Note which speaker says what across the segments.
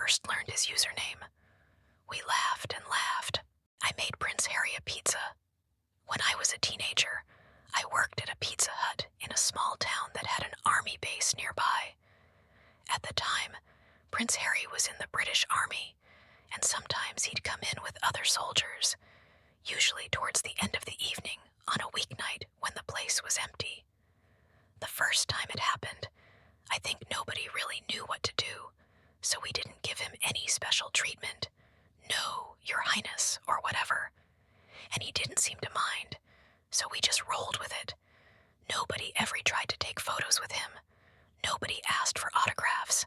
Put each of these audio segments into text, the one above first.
Speaker 1: first learned his username. We laughed and laughed. I made Prince Harry a pizza. When I was a teenager, I worked at a Pizza Hut in a small town that had an army base nearby. At the time, Prince Harry was in the British Army, and sometimes he'd come in with other soldiers, usually towards the end of the evening on a weeknight when the place was empty. The first time it happened, I think nobody really knew what to do, so we didn't give him any special treatment. No, Your Highness, or whatever. And he didn't seem to mind, so we just rolled with it. Nobody ever tried to take photos with him. Nobody asked for autographs.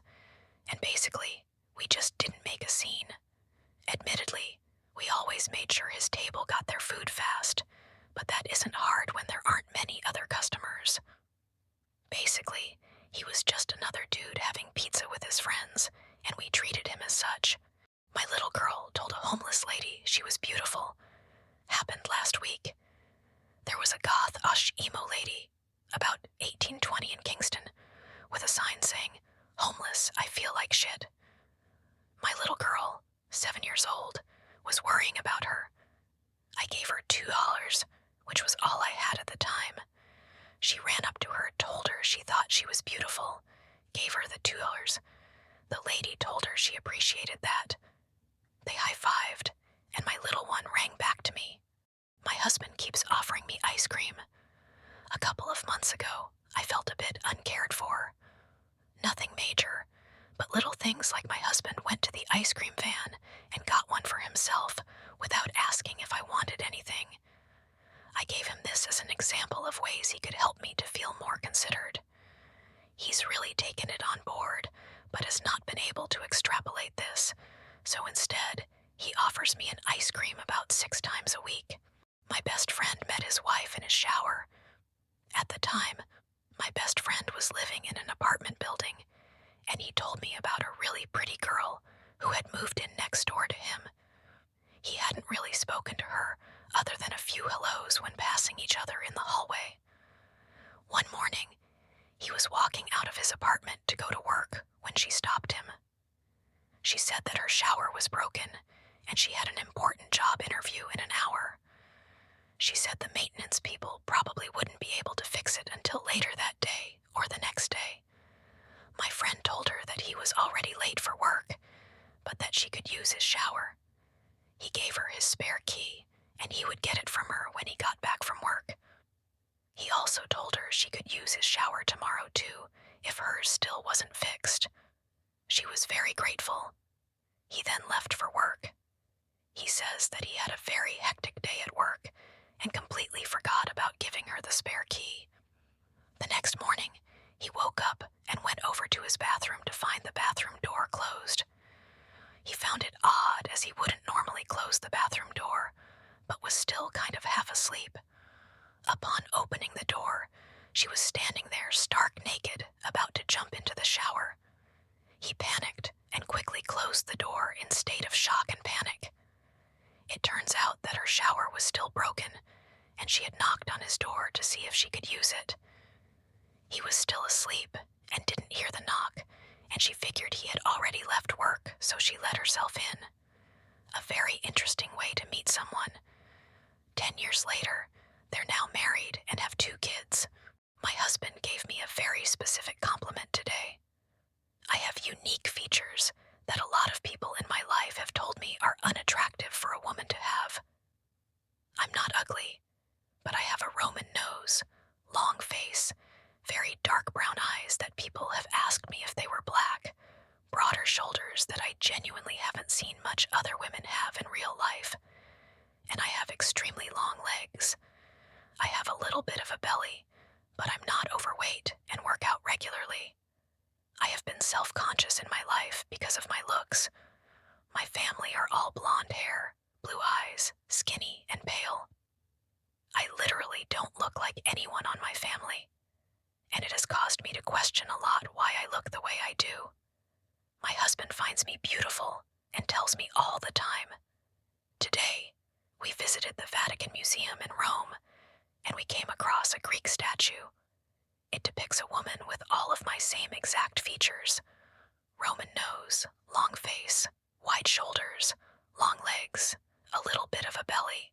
Speaker 1: And basically, we just didn't make a scene. Admittedly, we always made sure his table got their food fast, but that isn't hard when there aren't many other customers. Basically, he was just another dude having pizza with his friends, and we treated him as such. My little girl told a homeless lady she was beautiful. Happened last week. There was a goth emo lady, about 1820 in Kingston, with a sign saying, "Homeless, I feel like shit." My little girl, 7 years old, was worrying about her. I gave her $2, which was all I had at the time. She ran up to her, told her she thought she was beautiful, gave her the $2. The lady told her she appreciated that. They high-fived, and my little one rang back to me. My husband keeps offering me ice cream. A couple of months ago, I felt a bit uncared for. Nothing major, but little things like my husband went to the ice cream van and got one for himself without asking if I wanted anything. I gave him this as an example of ways he could help me to feel more considered. He's really taken it on board, but has not been able to extrapolate this, so instead, he offers me an ice cream about 6 times a week. My best friend met his wife in his shower. At the time, my best friend was living in an apartment building, and he told me about a really pretty girl who had moved in next door to him. He hadn't really spoken to her other than a few hellos when passing each other in the hallway. One morning, he was walking out of his apartment to go to work when she stopped him. She said that her shower was broken, and she had an important job interview in an hour. She said the maintenance people probably wouldn't be able to fix it until later that day or the next day. My friend told her that he was already late for work, but that she could use his shower. He gave her his spare key, and he would get it from her when he got back from work. He also told her she could use his shower tomorrow too, if hers still wasn't fixed. She was very grateful. He then left for work. He says that he had a very hectic day at work and completely forgot about giving her the spare key. The next morning, he woke up and went over to his bathroom to find the bathroom door closed. He found it odd as he wouldn't normally close the bathroom door, but was still kind of half asleep. Upon opening the door, she was standing there stark naked, about to jump into the shower. He panicked and quickly closed the door in state of shock and panic. It turns out that her shower was still broken, and she had knocked on his door to see if she could use it. He was still asleep and didn't hear the knock, and she figured he had already left work, so she let herself in. A very interesting way to meet someone. 10 years later, they're now married and have 2 kids. My husband gave me a very specific compliment today. I have unique features that a lot of people in my life have told me are unattractive for a woman to have. I'm not ugly, but I have a Roman nose, long face, very dark brown eyes that people have asked me if they were black, broader shoulders that I genuinely haven't seen much other women have in real life, and I have extremely long legs. I have a little bit of a belly, but I'm not overweight and work out regularly. I have been self-conscious in my life because of my looks. My family are all blonde hair, blue eyes, skinny, and pale. I literally don't look like anyone on my family, and it has caused me to question a lot why I look the way I do. My husband finds me beautiful and tells me all the time. Today, we visited the Vatican Museum in Rome, and we came across a Greek statue. It depicts a woman with all of my same exact features. Roman nose, long face, wide shoulders, long legs, a little bit of a belly.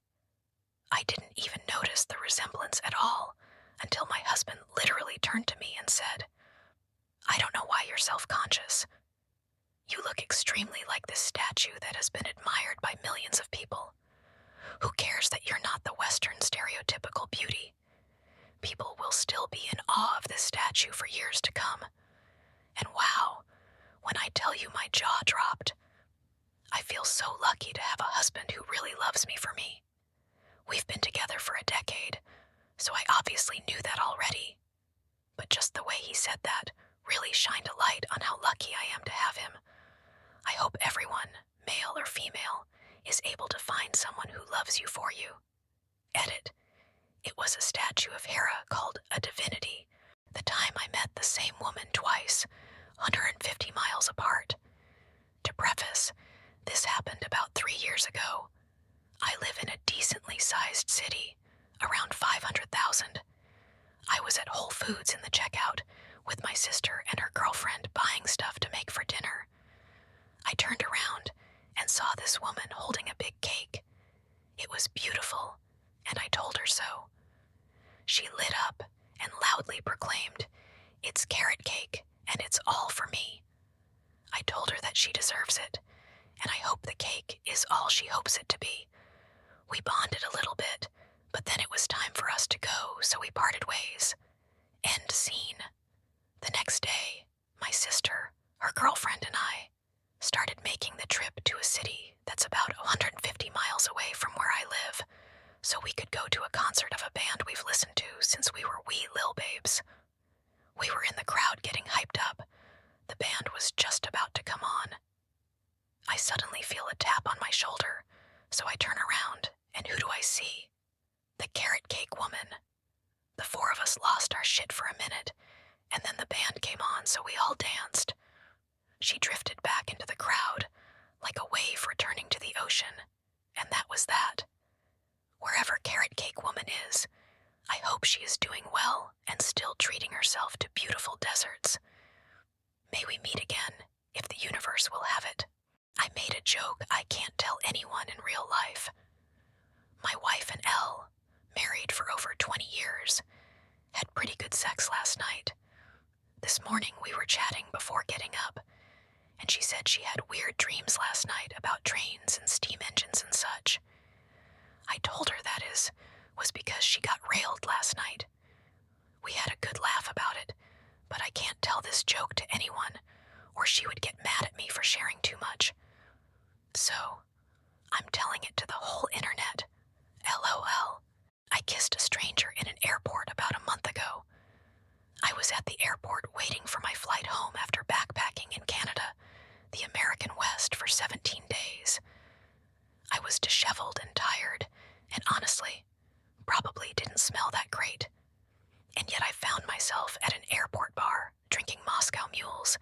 Speaker 1: I didn't even notice the resemblance at all until my husband literally turned to me and said, "I don't know why you're self-conscious. You look extremely like this statue that has been admired by millions of people. Who cares that you're not the Western stereotypical beauty? People will still be in awe of this statue for years to come. And wow, when I tell you my jaw dropped. I feel so lucky to have a husband who really loves me for me. We've been together for a decade, so I obviously knew that already. But just the way he said that really shined a light on how lucky I am to have him. I hope everyone, male or female, is able to find someone who loves you for you." Edit. It was a statue of Hera called a divinity, the time I met the same woman twice, 150 miles apart. To preface, this happened about 3 years ago. I live in a decently sized city, around 500,000. I was at Whole Foods in the checkout with my sister and her girlfriend buying stuff to make for dinner. I turned around and saw this woman holding a big cake. It was beautiful, and I told her so. She lit up and loudly proclaimed, "It's carrot cake, and it's all for me." I told her that she deserves it, and I hope the cake is all she hopes it to be. We bonded a little bit, but then it was time for us to go, so we parted ways. End scene. The next day, my sister, her girlfriend, and I started making the trip to a city that's about 150 miles away from where I live, so we could go to a concert of a band we've listened to since we were wee lil babes. We were in the crowd getting hyped up. The band was just about to come on. I suddenly feel a tap on my shoulder, so I turn around, and who do I see? The carrot cake woman. The four of us lost our shit for a minute, and then the band came on, so we all danced. She drifted back into the crowd, like a wave returning to the ocean, and that was that. Wherever Carrot Cake Woman is, I hope she is doing well and still treating herself to beautiful deserts. May we meet again, if the universe will have it. I made a joke I can't tell anyone in real life. My wife and Elle, married for over 20 years, had pretty good sex last night. This morning we were chatting before getting up, and she said she had weird dreams last night about trains and steam engines and such. I told her that was because she got railed last night. We had a good laugh about it, but I can't tell this joke to anyone, or she would get mad at me for sharing too much. So, I'm telling it to the whole internet. LOL. I kissed a stranger in an airport about a month ago. I was at the airport waiting for my flight home after backpacking in Canada, the American West, for 17 days. I was disheveled and tired, and honestly, probably didn't smell that great. And yet I found myself at an airport bar, drinking Moscow Mules,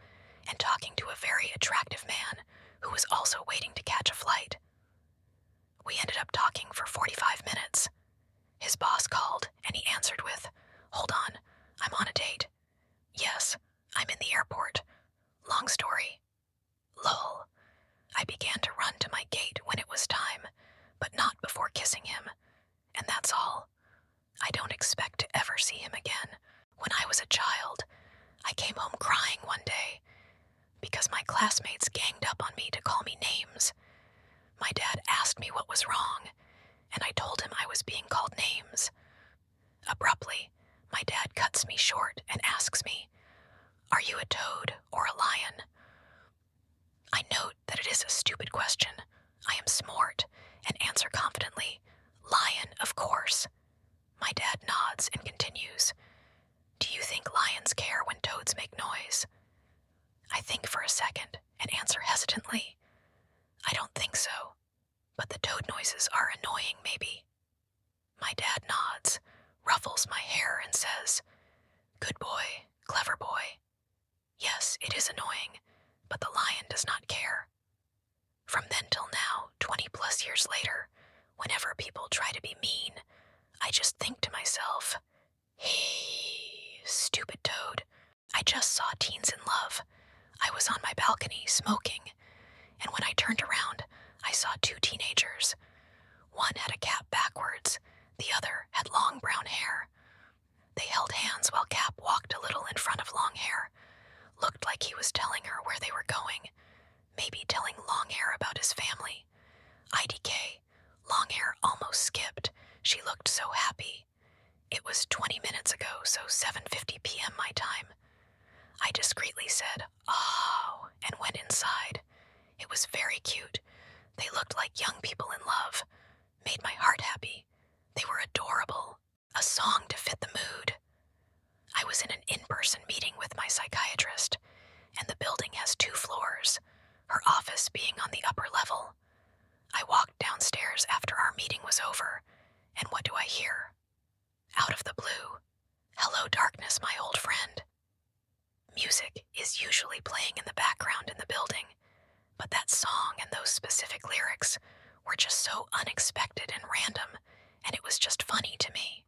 Speaker 1: and talking to a very attractive man who was also waiting to catch a flight. We ended up talking for 45 minutes. His boss called, and he answered with, "Hold on, I'm on a date." "Yes, I'm in the airport. Long story." Lol. I began to run to my gate when it was time, but not before kissing him. And that's all. I don't expect to ever see him again. When I was a child, I came home crying one day because my classmates ganged up on me to call me names. My dad asked me what was wrong, and I told him I was being called names. Abruptly, my dad cuts me short and asks me, "Are you a toad or a lion?" I note that it is a stupid question. I am smart and answer confidently, "Lion, of course." My dad nods and continues, "Do you think lions care when toads make noise?" I think for a second and answer hesitantly, "I don't think so, but the toad noises are annoying maybe." My dad nods, ruffles my hair, and says, "Good boy, clever boy. Yes, it is annoying, but the lion does not care." From then till now, 20 plus years later, whenever people try to be mean, I just think to myself, "Hey, stupid toad. I just saw Teens in Love. I was on my balcony smoking, and when I turned around, I saw two teenagers. One had a Cap backwards, the other had long brown hair. They held hands while Cap walked a little in front of Longhair. Looked like he was telling her where they were going, maybe telling Longhair about his family. IDK, Longhair almost skipped. She looked so happy. It was 20 minutes ago, so 7:50 p.m. my time. I discreetly said, "Oh," and went inside. It was very cute. They looked like young people in love. Made my heart happy. They were adorable. A song to fit the mood. I was in an in-person meeting with my psychiatrist, and the building has 2 floors, her office being on the upper level. I walked downstairs after our meeting was over, and what do I hear? Out of the blue, "Hello, darkness, my old friend." Music is usually playing in the background in the building, but that song and those specific lyrics were just so unexpected and random, and it was just funny to me.